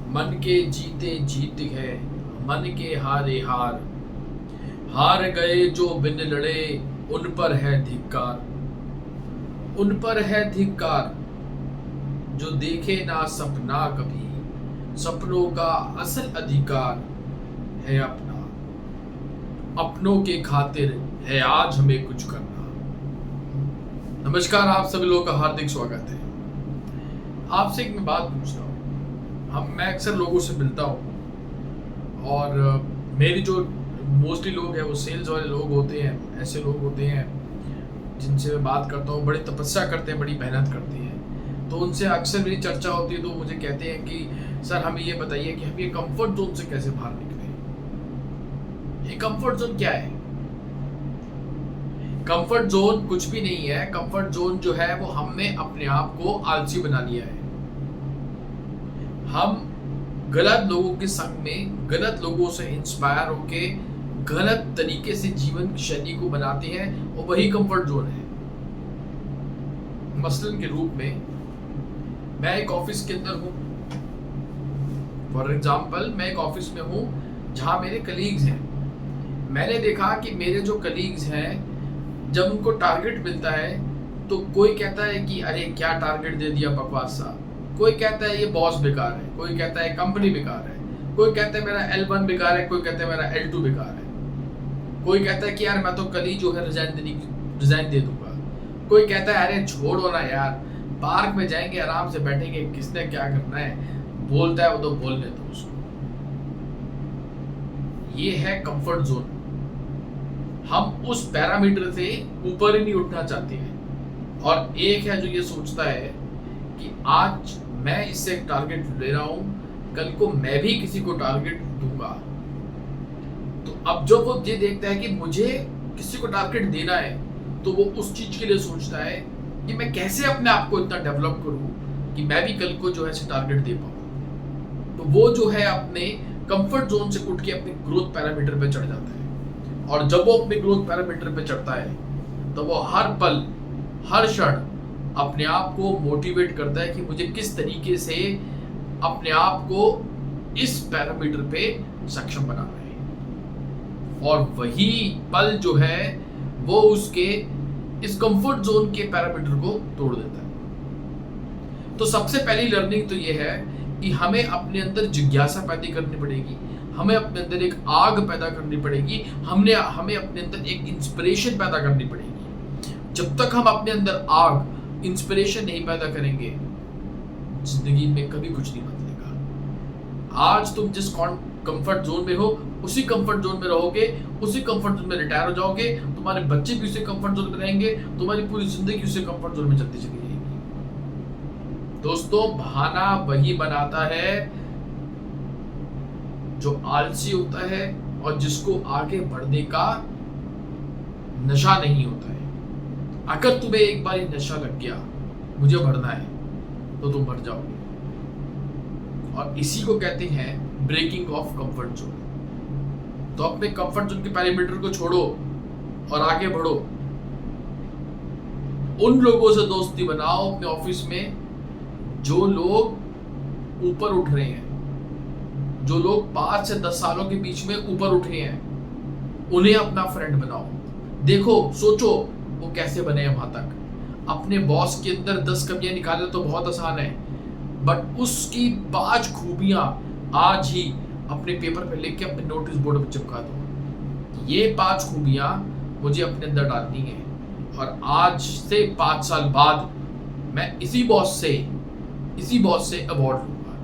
मन के जीते जीत है, मन के हारे हार। हार गए जो बिन लड़े, उन पर है धिक्कार। उन पर है धिक्कार जो देखे ना सपना कभी। सपनों का असल अधिकार है अपना। अपनों के खातिर है आज हमें कुछ करना। नमस्कार, आप सभी लोगों का हार्दिक स्वागत है। आपसे एक मैं बात पूछ रहा हूँ। मैं अक्सर लोगों से मिलता हूँ और मेरी जो मोस्टली लोग हैं वो सेल्स वाले लोग होते हैं। ऐसे लोग होते हैं जिनसे मैं बात करता हूँ, बड़ी तपस्या करते हैं, बड़ी मेहनत करते हैं। तो उनसे अक्सर मेरी चर्चा होती है तो मुझे कहते हैं कि सर हमें ये बताइए कि हम ये कंफर्ट जोन से कैसे बाहर निकलें। ये कंफर्ट जोन क्या है? कंफर्ट जोन कुछ भी नहीं है। कंफर्ट जोन जो है वो हमने अपने आप को आलसी बना लिया है। हम गलत लोगों के संग में, गलत लोगों से इंस्पायर होके गलत तरीके से जीवन शैली को बनाते हैं और वही कंफर्ट जोन है। मसलन के रूप में मैं एक ऑफिस के अंदर हूं। फॉर एग्जाम्पल मैं एक ऑफिस में हूं जहां मेरे कलीग्स हैं। मैंने देखा कि मेरे जो कलीग्स हैं, जब उनको टारगेट मिलता है तो कोई कहता है कि अरे क्या टारगेट दे दिया, बकवास सा। कोई कहता है ये बॉस बेकार है, कोई कहता है कंपनी बेकार है, कोई कहता है मेरा L1 बेकार है, कोई कहता है मेरा L2 बेकार है, कोई कहता है कि यार मैं तो कल ही जो है रिजाइन दे दूंगा। कोई कहता है अरे छोड़ो ना यार, पार्क में जाएंगे, आराम से बैठेंगे, किसने क्या करना है, बोलता है वो तो बोलने दो उसको। ये है कंफर्ट जोन। हम उस पैरामीटर से ऊपर ही नहीं उठना चाहते हैं। और एक है जो ये सोचता है कि आज मैं इससे एक टारगेट ले रहा हूं, कल को मैं भी किसी को टारगेट दूंगा। तो अब जब वो ये देखता है कि मुझे किसी को टारगेट देना है तो वो उस चीज के लिए सोचता है कि मैं कैसे अपने आप को इतना डेवलप करूं कि मैं भी कल को जो है टारगेट दे पाऊं। तो वो जो है अपने कंफर्ट जोन से उठ के अपने ग्रोथ पैरामीटर पे चढ़ जाता है। और जब वो अपने ग्रोथ पैरामीटर पे चढ़ता है तो वो हर पल, हर क्षण अपने आप को मोटिवेट करता है कि मुझे किस तरीके से अपने आप को इस पैरामीटर पे सक्षम बनाना है। और वही पल जो है वो उसके इस कंफर्ट जोन के पैरामीटर को तोड़ देता है। तो सबसे पहली लर्निंग तो ये है कि हमें अपने अंदर जिज्ञासा पैदा करनी पड़ेगी, हमें अपने अंदर एक आग पैदा करनी पड़ेगी, हमें अपने अंदर एक इंस्पिरेशन पैदा करनी पड़ेगी। जब तक हम अपने अंदर आग, इंस्पिरेशन नहीं पैदा करेंगे, जिंदगी में कभी कुछ नहीं बदलेगा। आज तुम जिस कंफर्ट जोन में हो उसी कंफर्ट जोन में रहोगे, उसी कंफर्ट जोन में रिटायर हो जाओगे, तुम्हारे बच्चे भी उसी कंफर्ट जोन में रहेंगे, तुम्हारी पूरी जिंदगी उसी कंफर्ट जोन में चलती चली जाएगी। दोस्तों, बहाना वही बनाता है जो आलसी होता है और जिसको आगे बढ़ने का नशा नहीं होता है। अगर तुम्हें एक बार ये नशा लग गया, मुझे बढ़ना है, तो तुम बढ़ जाओगे। और इसी को कहते हैं ब्रेकिंग ऑफ कंफर्ट जोन। तो अपने कंफर्ट जोन के पैरामीटर को छोड़ो और आगे बढ़ो। उन लोगों से दोस्ती बनाओ अपने ऑफिस में जो लोग ऊपर उठ रहे हैं, जो लोग 5 से 10 सालों के बीच में ऊपर उठे हैं, उन्हें अपना फ्रेंड बनाओ। देखो, सोचो वो कैसे बने हैं वहां तक। अपने बॉस के अंदर 10 कमियां निकालना तो बहुत आसान है, बट उसकी 5 खूबियां आज ही अपने पेपर पे लिख के अपने नोटिस बोर्ड पे चिपका दो। ये 5 खूबियां मुझे अपने अंदर डालनी है और आज से 5 साल बाद मैं इसी बॉस से अवार्ड लूंगा।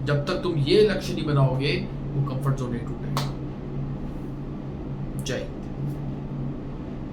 जब तक तुम ये लक्ष्य नहीं बनाओगे, वो कंफर्ट जोन नहीं टूटेगा। जय।